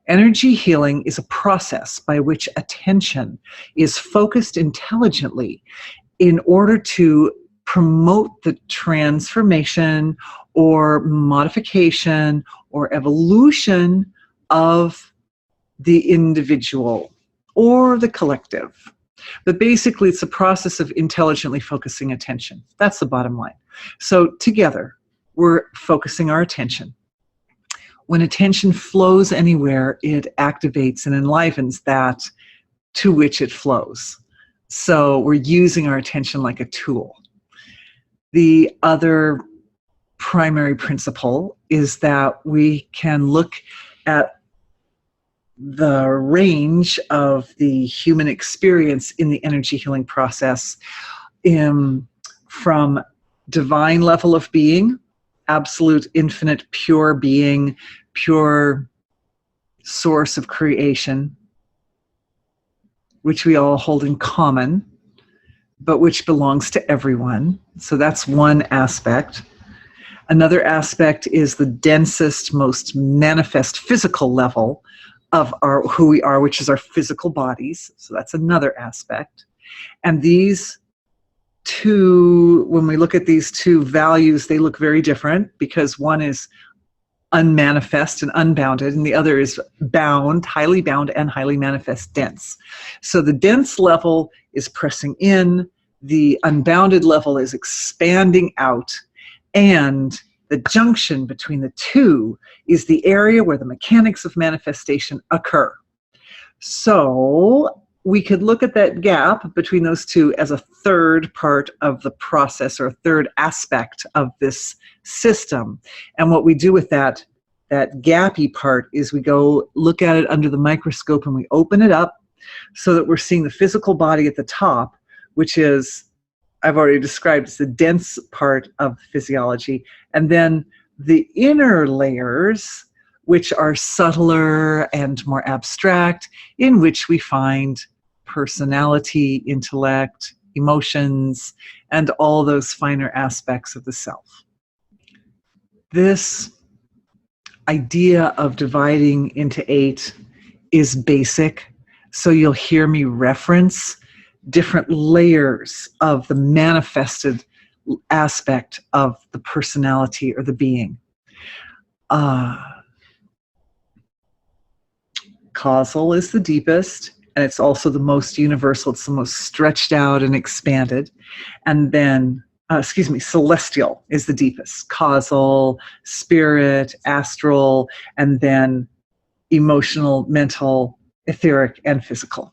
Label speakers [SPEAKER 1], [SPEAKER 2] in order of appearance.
[SPEAKER 1] Energy healing is a process by which attention is focused intelligently in order to promote the transformation or modification or evolution of the individual or the collective. But basically, it's a process of intelligently focusing attention. That's the bottom line. So together, we're focusing our attention. When attention flows anywhere, it activates and enlivens that to which it flows. So we're using our attention like a tool. The other primary principle is that we can look at the range of the human experience in the energy healing process from divine level of being, absolute, infinite, pure being, pure source of creation, which we all hold in common, but which belongs to everyone. So that's one aspect. Another aspect is the densest, most manifest physical level of who we are, which is our physical bodies. So that's another aspect. And these two, when we look at these two values, they look very different because one is unmanifest and unbounded, and the other is bound, highly bound and highly manifest, dense. So the dense level is pressing in, the unbounded level is expanding out, and the junction between the two is the area where the mechanics of manifestation occur. So we could look at that gap between those two as a third part of the process, or a third aspect of this system. And what we do with that gappy part is we go look at it under the microscope and we open it up so that we're seeing the physical body at the top, which is, I've already described, as the dense part of physiology, and then the inner layers, which are subtler and more abstract, in which we find personality, intellect, emotions, and all those finer aspects of the self. This idea of dividing into 8 is basic, so you'll hear me reference different layers of the manifested aspect of the personality or the being. Causal is the deepest, and it's also the most universal. It's the most stretched out and expanded. And then, celestial is the deepest. Causal, spirit, astral, and then emotional, mental, etheric, and physical.